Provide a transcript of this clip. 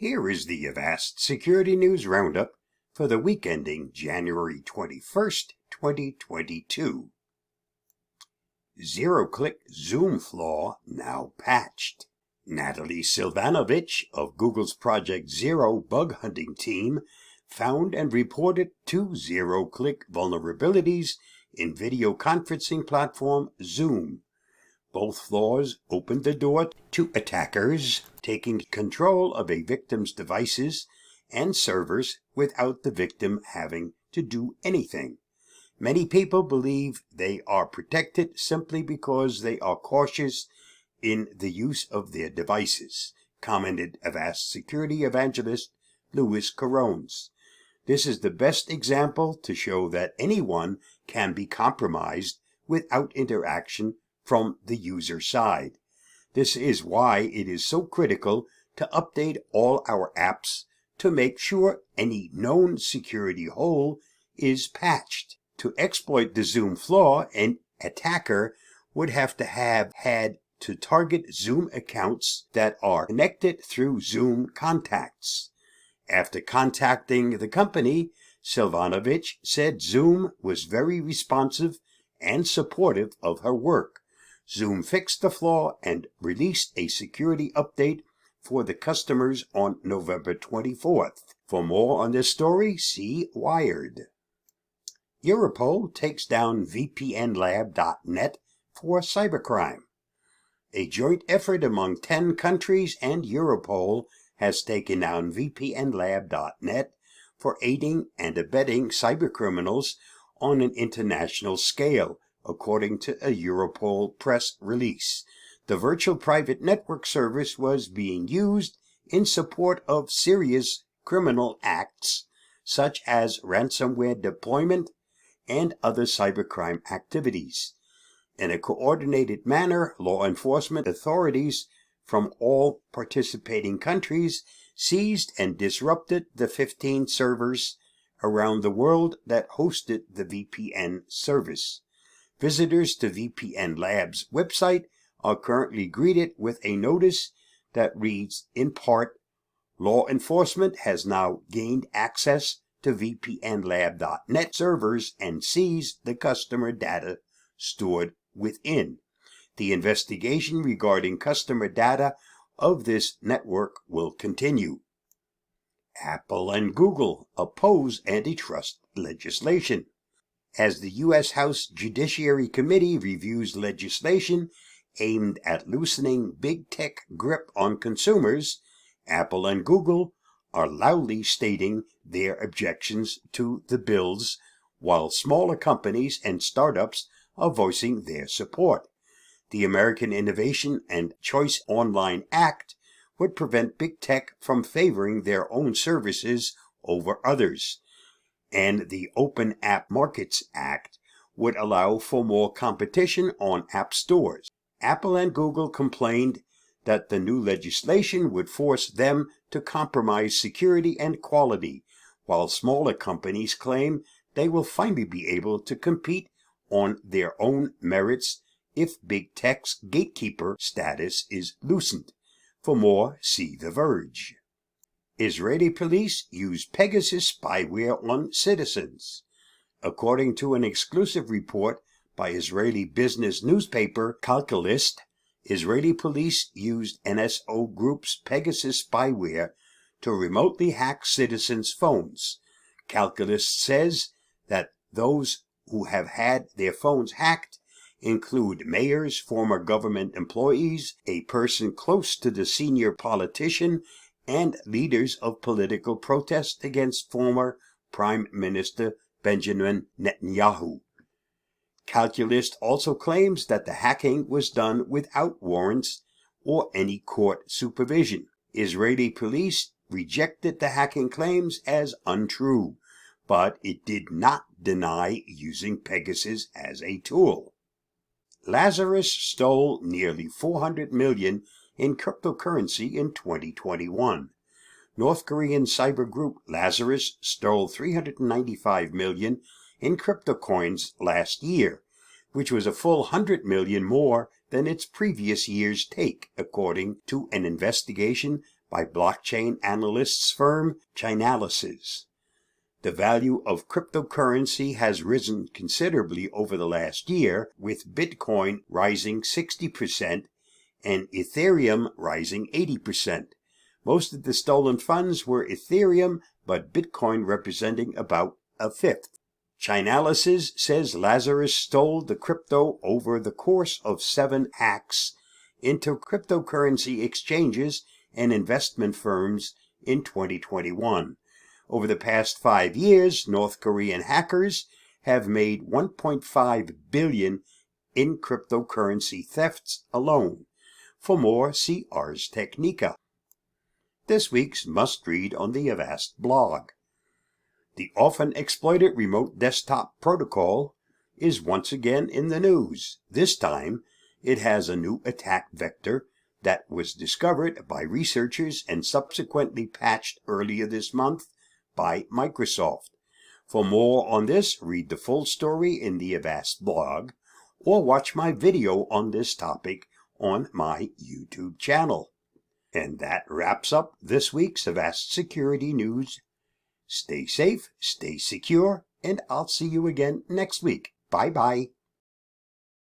Here is the Avast Security News Roundup for the week ending January 21st, 2022. Zero-click Zoom flaw now patched. Natalie Silvanovich of Google's Project Zero bug hunting team found and reported 2 zero-click vulnerabilities in video conferencing platform Zoom. Both flaws opened the door to attackers taking control of a victim's devices and servers without the victim having to do anything. Many people believe they are protected simply because they are cautious in the use of their devices, commented Avast security evangelist Louis Carones. This is the best example to show that anyone can be compromised without interaction from the user side. This is why it is so critical to update all our apps to make sure any known security hole is patched. To exploit the Zoom flaw, an attacker would have had to target Zoom accounts that are connected through Zoom contacts. After contacting the company, Silvanovich said Zoom was very responsive and supportive of her work. Zoom fixed the flaw and released a security update for the customers on November 24th. For more on this story, see Wired. Europol takes down VPNlabnet for cybercrime. A joint effort among 10 countries and Europol has taken down VPNlabnet for aiding and abetting cybercriminals on an international scale, according to a Europol press release. The virtual private network service was being used in support of serious criminal acts, such as ransomware deployment and other cybercrime activities. In a coordinated manner, law enforcement authorities from all participating countries seized and disrupted the 15 servers around the world that hosted the VPN service. Visitors to VPN Lab's website are currently greeted with a notice that reads, in part, law enforcement has now gained access to VPNlab.net servers and seized the customer data stored within. The investigation regarding customer data of this network will continue. Apple and Google oppose antitrust legislation. As the U.S. House Judiciary Committee reviews legislation aimed at loosening big tech grip on consumers, Apple and Google are loudly stating their objections to the bills, while smaller companies and startups are voicing their support. The American Innovation and Choice Online Act would prevent big tech from favoring their own services over others, and the Open App Markets Act would allow for more competition on app stores. Apple and Google complained that the new legislation would force them to compromise security and quality, while smaller companies claim they will finally be able to compete on their own merits if big tech's gatekeeper status is loosened. For more, see The Verge. Israeli police use Pegasus spyware on citizens. According to an exclusive report by Israeli business newspaper Calculist, Israeli police used NSO Group's Pegasus spyware to remotely hack citizens' phones. Calculist says that those who have had their phones hacked include mayors, former government employees, a person close to the senior politician, and leaders of political protest against former Prime Minister Benjamin Netanyahu. Calculist also claims that the hacking was done without warrants or any court supervision. Israeli police rejected the hacking claims as untrue, but it did not deny using Pegasus as a tool. Lazarus stole nearly $400 million in cryptocurrency in 2021. North Korean cyber group Lazarus stole $395 million in crypto coins last year, which was a full $100 million more than its previous year's take, according to an investigation by blockchain analysts firm Chainalysis. The value of cryptocurrency has risen considerably over the last year, with Bitcoin rising 60% and Ethereum rising 80%. Most of the stolen funds were Ethereum, but Bitcoin representing about a fifth. Chainalysis says Lazarus stole the crypto over the course of 7 hacks into cryptocurrency exchanges and investment firms in 2021. Over the past 5 years, North Korean hackers have made $1.5 billion in cryptocurrency thefts alone. For more, see Ars Technica. This week's must-read on the Avast blog. The often exploited remote desktop protocol is once again in the news. This time, it has a new attack vector that was discovered by researchers and subsequently patched earlier this month by Microsoft. For more on this, read the full story in the Avast blog or watch my video on this topic on my YouTube channel. And that wraps up this week's Avast Security News. Stay safe, stay secure, and I'll see you again next week. Bye-bye.